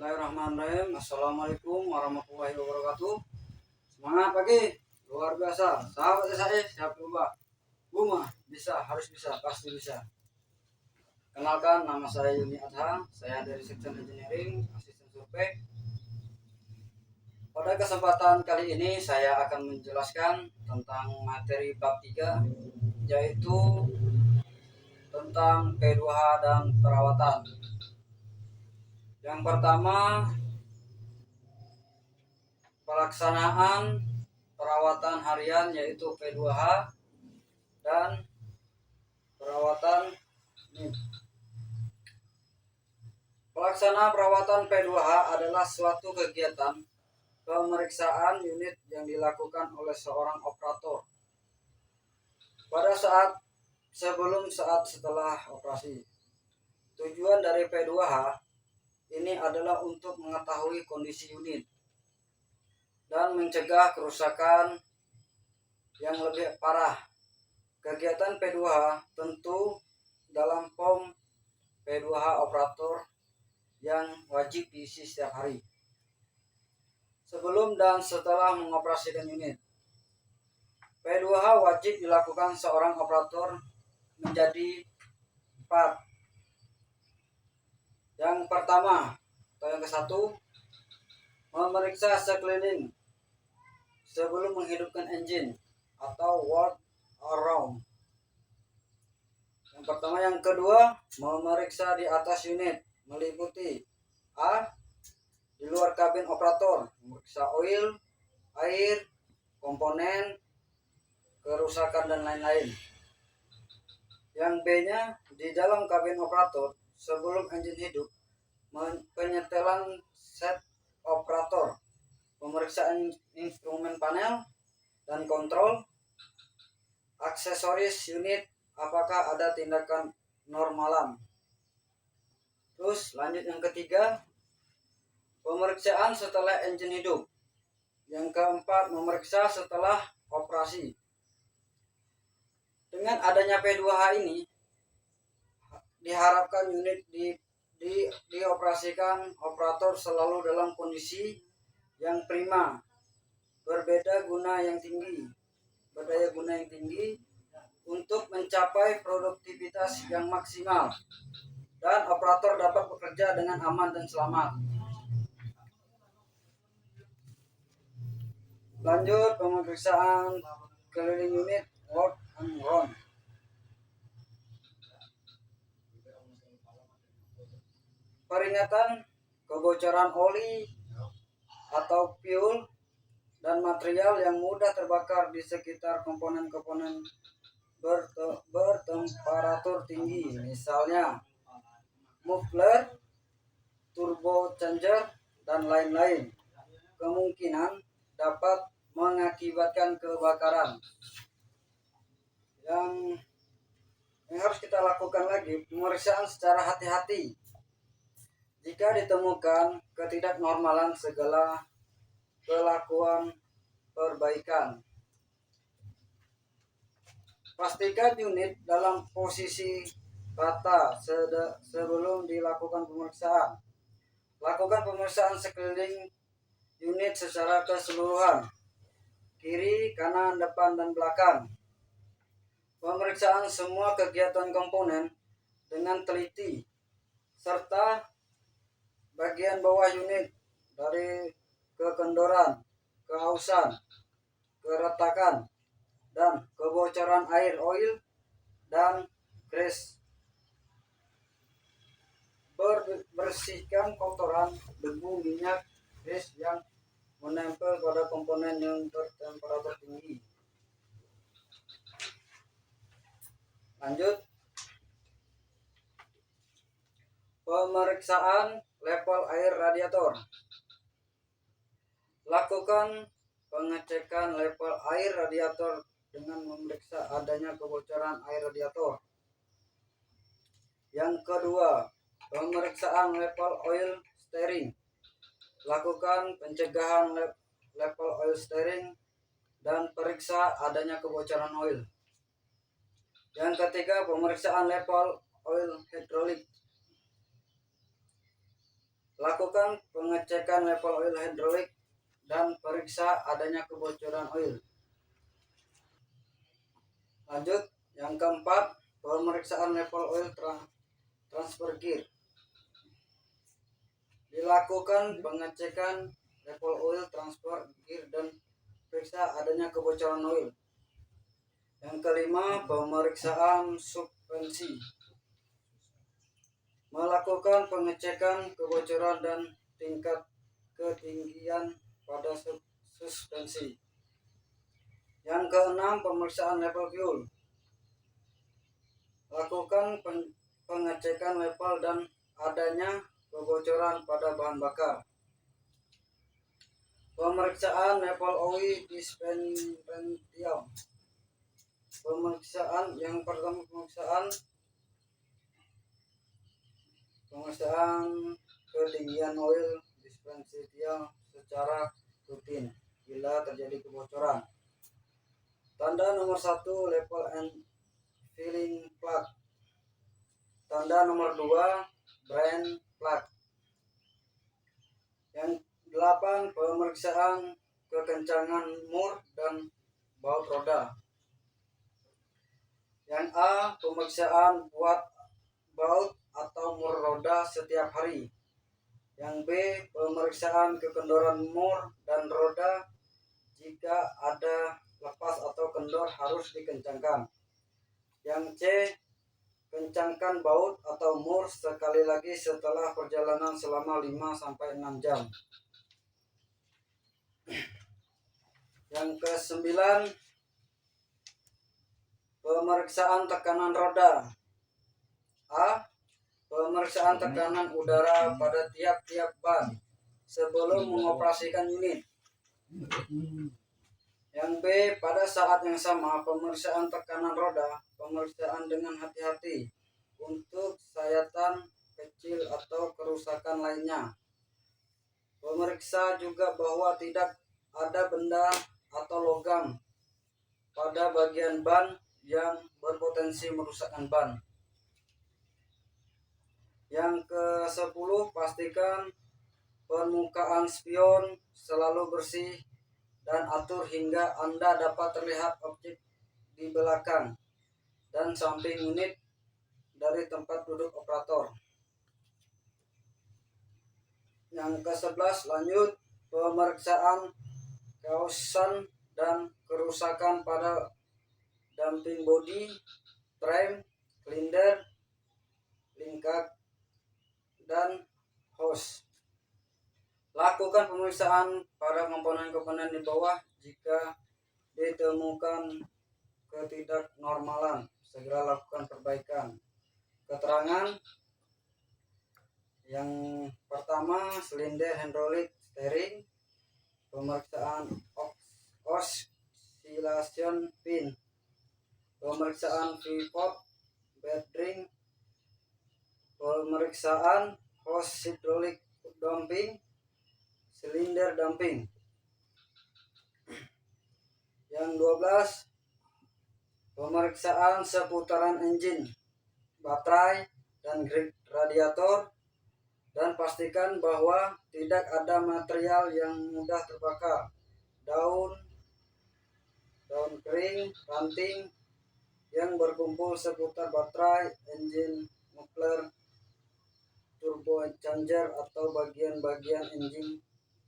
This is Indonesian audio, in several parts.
Bismillahirrahmanirrahim. Assalamualaikum warahmatullahi wabarakatuh. Semangat pagi, luar biasa. Sahabat saya, siap coba. Buma, bisa, harus bisa, pasti bisa. Kenalkan, nama saya Yuni Adha. Saya dari Section Engineering, Asisten Survei. Pada kesempatan kali ini saya akan menjelaskan tentang materi bab 3, yaitu tentang P2H dan perawatan. Yang pertama, pelaksanaan perawatan harian yaitu P2H dan perawatan Pelaksanaan perawatan P2H adalah suatu kegiatan pemeriksaan unit yang dilakukan oleh seorang operator pada saat sebelum saat setelah operasi. Tujuan dari P2H ini adalah untuk mengetahui kondisi unit dan mencegah kerusakan yang lebih parah. Kegiatan P2H tentu dalam POM P2H operator yang wajib diisi setiap hari sebelum dan setelah mengoperasikan unit. P2H wajib dilakukan seorang operator menjadi 4. Yang pertama atau yang ke-1, memeriksa sekeliling sebelum menghidupkan engine atau work around. Yang pertama. Yang kedua, memeriksa di atas unit meliputi A. Di luar kabin operator, memeriksa oil, air, komponen, kerusakan dan lain-lain. Yang B-nya, di dalam kabin operator sebelum engine hidup, penyetelan set operator, pemeriksaan instrumen panel dan kontrol, aksesoris unit, apakah ada tindakan normalan. Terus lanjut yang ketiga, pemeriksaan setelah engine hidup. Yang keempat, memeriksa setelah operasi. Dengan adanya P2H ini, diharapkan unit dioperasikan operator selalu dalam kondisi yang prima, berdaya guna yang tinggi untuk mencapai produktivitas yang maksimal dan operator dapat bekerja dengan aman dan selamat. Lanjut, pemeriksaan keliling unit work and run. Peringatan kebocoran oli atau fuel dan material yang mudah terbakar di sekitar komponen-komponen bertemperatur tinggi, misalnya muffler, turbo changer, dan lain-lain, kemungkinan dapat mengakibatkan kebakaran. Yang harus kita lakukan lagi, pemeriksaan secara hati-hati. Jika ditemukan ketidaknormalan, segala kelakuan perbaikan. Pastikan unit dalam posisi rata sebelum dilakukan pemeriksaan. Lakukan pemeriksaan sekeliling unit secara keseluruhan, kiri, kanan, depan, dan belakang. Pemeriksaan semua kegiatan komponen dengan teliti, serta bagian bawah unit dari kekendoran, kehausan, keretakan, dan kebocoran air oil dan grease. Bersihkan kotoran, debu, minyak, grease yang menempel pada komponen yang bertemperatur tinggi. Lanjut, pemeriksaan level air radiator. Lakukan pengecekan level air radiator dengan memeriksa adanya kebocoran air radiator. Yang kedua, pemeriksaan level oil steering. Lakukan pencegahan level oil steering dan periksa adanya kebocoran oil. Yang ketiga, pemeriksaan level oil hidrolik. Lakukan pengecekan level oil hidrolik dan periksa adanya kebocoran oil. Lanjut, yang keempat, pemeriksaan level oil transfer gear. Dilakukan pengecekan level oil transfer gear dan periksa adanya kebocoran oil. Yang kelima, pemeriksaan suspensi. Melakukan pengecekan kebocoran dan tingkat ketinggian pada suspensi. Yang keenam, pemeriksaan level fuel. Lakukan pengecekan level dan adanya kebocoran pada bahan bakar. Pemeriksaan level oil differential. Pemeriksaan yang pertama, pemeriksaan ketinggian oil differential secara rutin bila terjadi kebocoran. Tanda nomor 1, level and filling plug. Tanda nomor 2, brand plug. Yang 8, pemeriksaan kekencangan mur dan baut roda. Yang A, pemeriksaan buat baut atau mur roda setiap hari. Yang B, pemeriksaan kekendoran mur dan roda. Jika ada lepas atau kendor harus dikencangkan. Yang C, kencangkan baut atau mur sekali lagi setelah perjalanan selama 5-6 jam. Yang ke-9, pemeriksaan tekanan roda. A, pemeriksaan tekanan udara pada tiap-tiap ban sebelum mengoperasikan unit. Yang B, pada saat yang sama pemeriksaan tekanan roda, pemeriksaan dengan hati-hati untuk sayatan kecil atau kerusakan lainnya. Pemeriksa juga bahwa tidak ada benda atau logam pada bagian ban yang berpotensi merusakkan ban. Yang ke-10, pastikan permukaan spion selalu bersih dan atur hingga Anda dapat terlihat objek di belakang dan samping unit dari tempat duduk operator. Yang ke-11, lanjut pemeriksaan kausan dan kerusakan pada damping bodi, frame, silinder, lingkar, dan hose. Lakukan pemeriksaan pada komponen-komponen di bawah jika ditemukan ketidaknormalan. Segera lakukan perbaikan. Keterangan yang pertama, silinder hidrolik steering, pemeriksaan oscillation pin, pemeriksaan pivot bearing, pemeriksaan hose hidrolik damping, silinder damping. Yang 12, pemeriksaan seputaran engine, baterai, dan grid radiator, dan pastikan bahwa tidak ada material yang mudah terbakar, daun kering, ranting yang berkumpul seputar baterai, engine muffler, turbocharger, atau bagian-bagian engine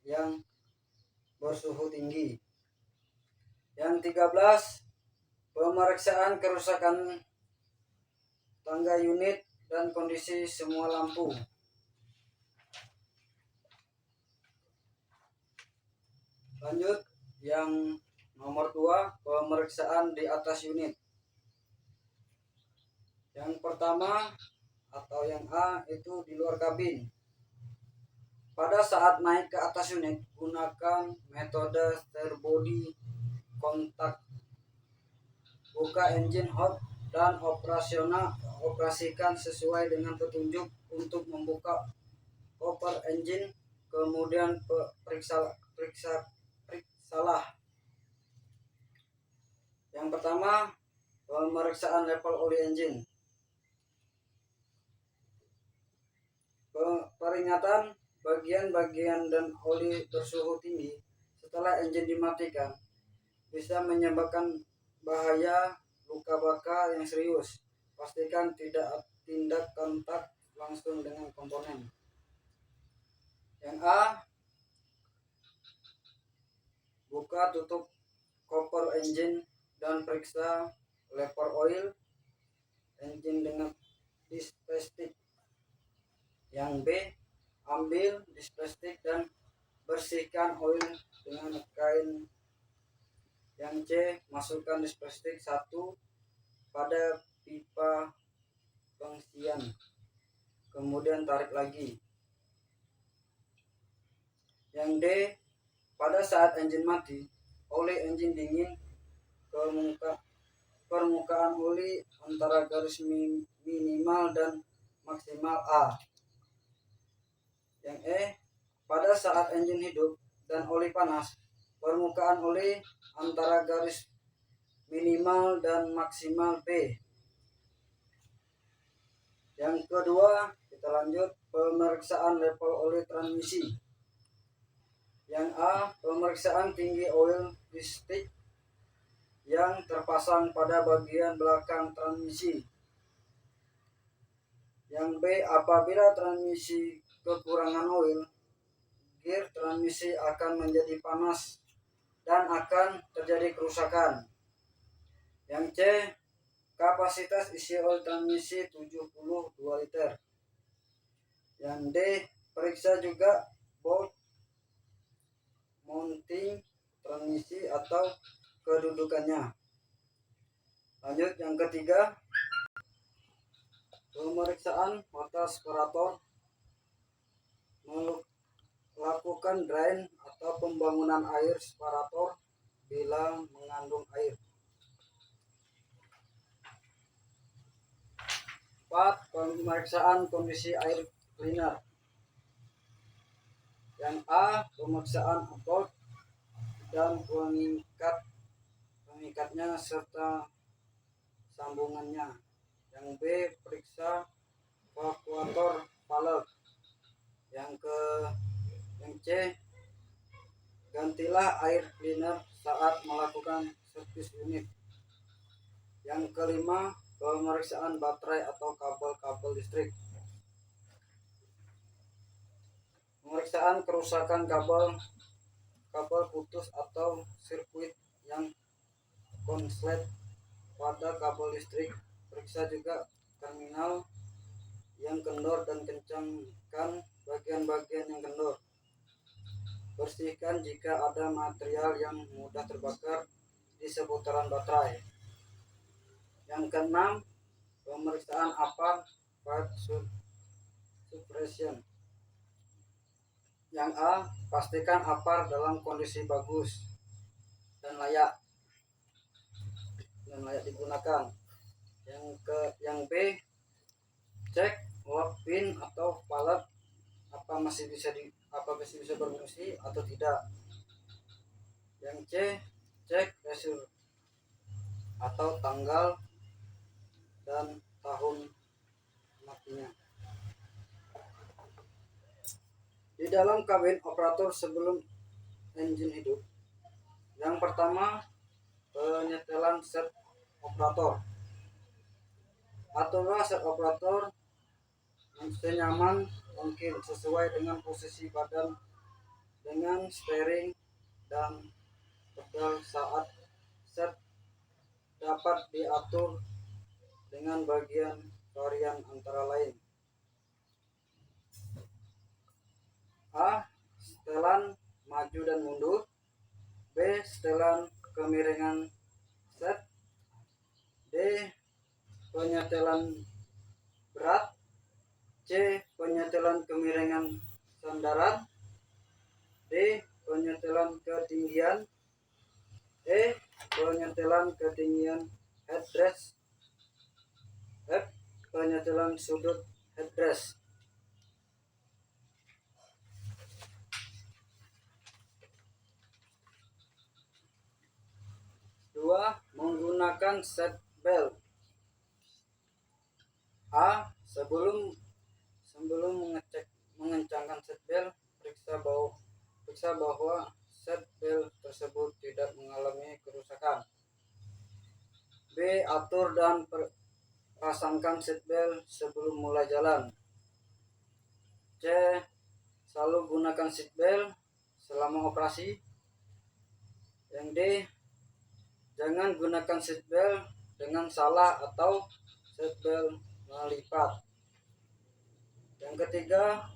yang bersuhu tinggi. Yang 13, pemeriksaan kerusakan tangga unit dan kondisi semua lampu. Lanjut, yang nomor 2, pemeriksaan di atas unit. Yang pertama atau yang A itu di luar kabin. Pada saat naik ke atas unit, gunakan metode steer body kontak. Buka engine hot dan operasikan sesuai dengan petunjuk untuk membuka koper engine, kemudian periksalah. Yang pertama, pemeriksaan level oli engine. Peringatan bagian-bagian dan oli bersuhu tinggi setelah engine dimatikan bisa menyebabkan bahaya luka bakar yang serius. Pastikan tidak tindak kontak langsung dengan komponen. Yang A, buka tutup koper engine dan periksa lever oil engine dengan displastik. Yang B, ambil displastik dan bersihkan oil dengan kain. Yang C, masukkan displastik 1 pada pipa pengisian, kemudian tarik lagi. Yang D, pada saat engine mati, oli engine dingin ke permukaan oli antara garis minimal dan maksimal A. Yang E, pada saat engine hidup dan oli panas, permukaan oli antara garis minimal dan maksimal B. Yang kedua, kita lanjut pemeriksaan level oli transmisi. Yang A, pemeriksaan tinggi oil listrik yang terpasang pada bagian belakang transmisi. Yang B, apabila transmisi kekurangan oil, gear transmisi akan menjadi panas dan akan terjadi kerusakan. Yang C, kapasitas isi oil transmisi 72 liter. Yang D, periksa juga bolt mounting transmisi atau kedudukannya. Lanjut yang ketiga, pemeriksaan mata separator. Melakukan drain atau pembangunan air separator bila mengandung air. 4. Pemeriksaan kondisi air cleaner. Yang A, pemeriksaan bolt dan pengikatnya serta sambungannya. Yang B, periksa evakuator valve. Yang C, gantilah air cleaner saat melakukan servis unit. Yang kelima, pemeriksaan baterai atau kabel-kabel listrik. Pemeriksaan kerusakan kabel putus atau sirkuit yang konslet pada kabel listrik. Periksa juga terminal yang kendor dan kencangkan bagian-bagian yang kendor. Bersihkan jika ada material yang mudah terbakar di seputaran baterai. Yang keenam, pemeriksaan APAR pipe suppression. Yang A, pastikan APAR dalam kondisi bagus dan layak digunakan. Yang B, cek lock pin atau valve apa masih bisa berfungsi atau tidak. Yang C, cek pressure atau tanggal dan tahun matinya. Di dalam kabin operator sebelum engine hidup, yang pertama, penyetelan set operator. Aturlah set operator senyaman mungkin sesuai dengan posisi badan dengan steering dan pedal saat set dapat diatur dengan varian antara lain. A, setelan maju dan mundur. B, setelan kemiringan set. D, penyetelan berat. C, penyetelan kemiringan sandaran. D, penyetelan ketinggian. E, penyetelan ketinggian headrest. F, penyetelan sudut headrest. 2. Menggunakan seat belt. A, sebelum mengencangkan seatbelt, periksa bahwa seatbelt tersebut tidak mengalami kerusakan. B. Atur dan pasangkan seatbelt sebelum mulai jalan. C. Selalu gunakan seatbelt selama operasi. Yang D. Jangan gunakan seatbelt dengan salah atau seatbelt melipat. Yang ketiga,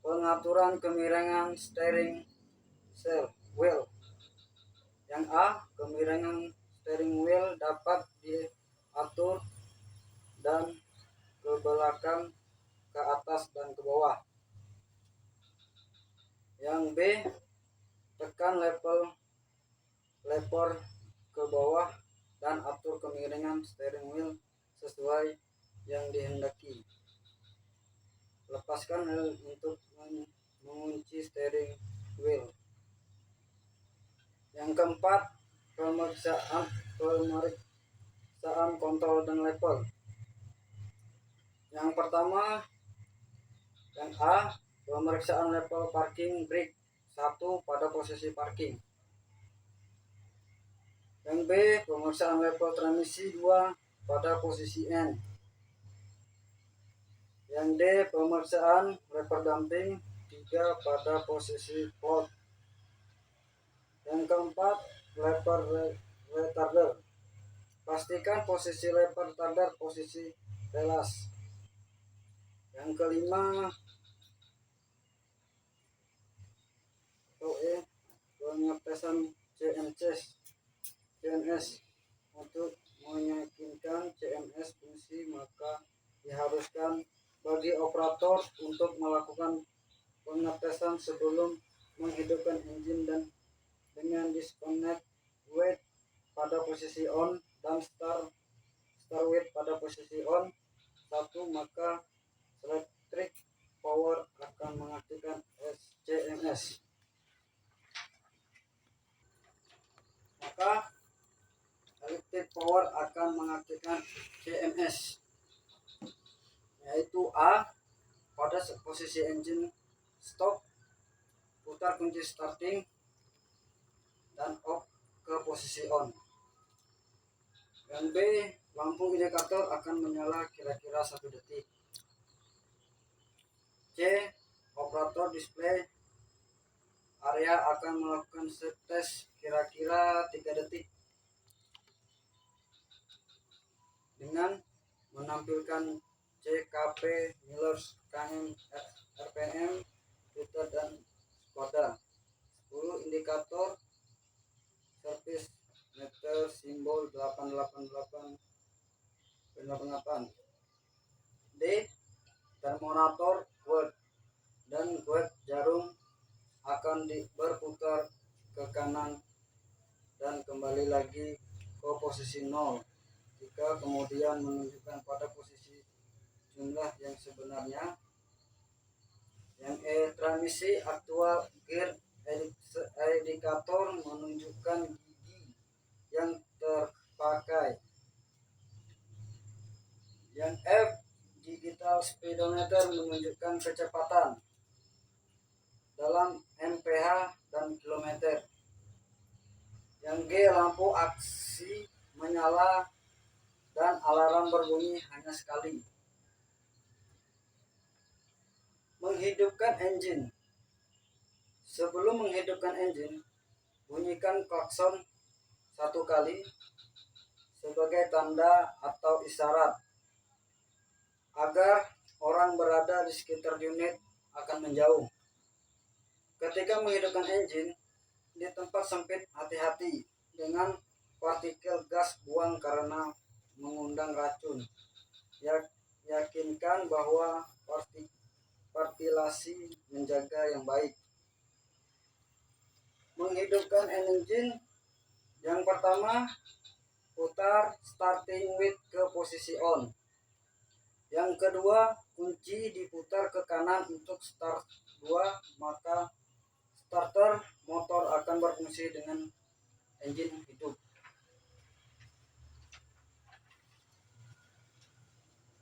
pengaturan kemiringan steering wheel. Yang A. Kemiringan steering wheel dapat diatur dan ke belakang, ke atas, dan ke bawah. Yang B. Tekan lever ke bawah dan atur kemiringan steering wheel sesuai yang dihendaki. Lepaskan untuk mengunci steering wheel. Yang keempat, pemeriksaan kontrol dan level. Yang pertama, yang A, pemeriksaan level parking brake 1 pada posisi parking. Yang B, pemeriksaan level transmisi 2 pada posisi N. Yang D, pemeriksaan lever damping 3 pada posisi float. Yang keempat, lever retarder. Pastikan posisi lever retarder posisi telas. Yang kelima, pengetesan CMS. Untuk meyakinkan CMS fungsi, maka diharuskan bagi operator untuk melakukan pengetesan sebelum menghidupkan engine dan dengan disconnect wait pada posisi on dan start wait pada posisi on 1, maka electric power akan mengaktifkan CMS. Maka electric power akan mengaktifkan CMS, yaitu A, pada posisi engine stop, putar kunci starting dan off ke posisi on. Yang B, lampu indikator akan menyala kira-kira 1 detik. C, operator display area akan melakukan tes kira-kira 3 detik dengan menampilkan CKP, Millers, KM, RPM, Liter, dan Skoda. 10 indikator service meter simbol 888. D, termometer watt dan watt jarum akan berputar ke kanan dan kembali lagi ke posisi 0 jika kemudian menunjukkan pada posisi jumlah yang sebenarnya. Yang E, transmisi aktual gear indikator menunjukkan gigi yang terpakai. Yang F, digital speedometer menunjukkan kecepatan dalam mph dan kilometer. Yang G, lampu aksi menyala dan alarm berbunyi hanya sekali. Menghidupkan engine. Sebelum menghidupkan engine, bunyikan klakson 1 kali sebagai tanda atau isyarat agar orang berada di sekitar unit akan menjauh. Ketika menghidupkan engine di tempat sempit, hati-hati dengan partikel gas buang karena mengundang racun. Yakinkan bahwa ventilasi menjaga yang baik. Menghidupkan engine, yang pertama, putar starting with ke posisi on. Yang kedua, kunci diputar ke kanan untuk start 2, maka starter motor akan berfungsi dengan engine hidup.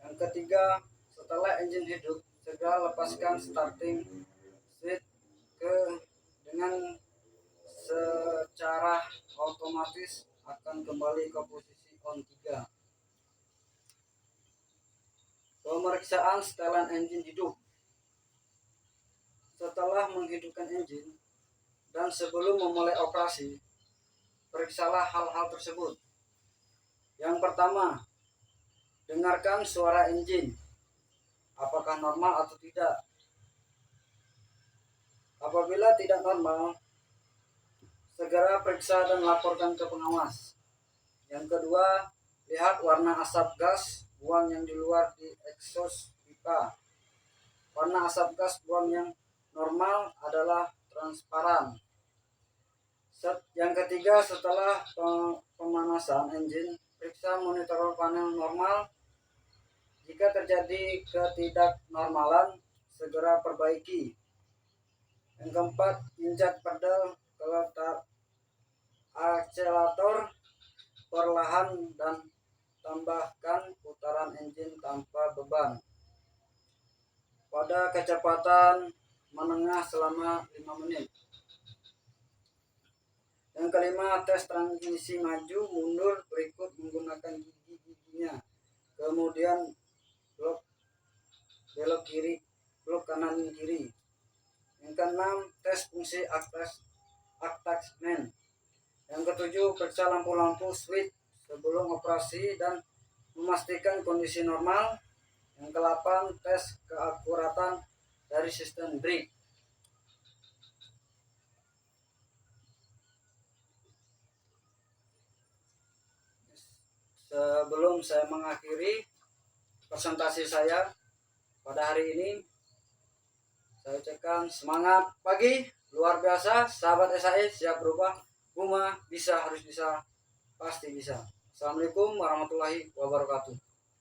Yang ketiga, setelah engine hidup, segera lepaskan starting switch dengan secara otomatis akan kembali ke posisi on 3. Pemeriksaan setelan engine hidup. Setelah menghidupkan engine dan sebelum memulai operasi, periksalah hal-hal tersebut. Yang pertama, dengarkan suara engine, apakah normal atau tidak. Apabila tidak normal, segera periksa dan laporkan ke pengawas. Yang kedua, lihat warna asap gas buang yang di luar di exhaust pipa. Warna asap gas buang yang normal adalah transparan. Yang ketiga, setelah pemanasan engine, periksa monitor panel normal. Jika terjadi ketidaknormalan, segera perbaiki. Yang keempat, injak pedal keletak akselerator perlahan dan tambahkan putaran engine tanpa beban pada kecepatan menengah selama 5 menit. Yang kelima, tes transmisi maju mundur berikut menggunakan gigi-giginya. Kemudian belok kiri, belok kanan kiri. Yang keenam, tes fungsi attachment. Yang ketujuh, periksa lampu-lampu switch sebelum operasi dan memastikan kondisi normal. Yang ke-8, tes keakuratan dari sistem brake. Sebelum saya mengakhiri presentasi saya pada hari ini, saya ucapkan semangat pagi, luar biasa, sahabat SAE, siap berubah, Buma, bisa, harus bisa, pasti bisa. Assalamualaikum warahmatullahi wabarakatuh.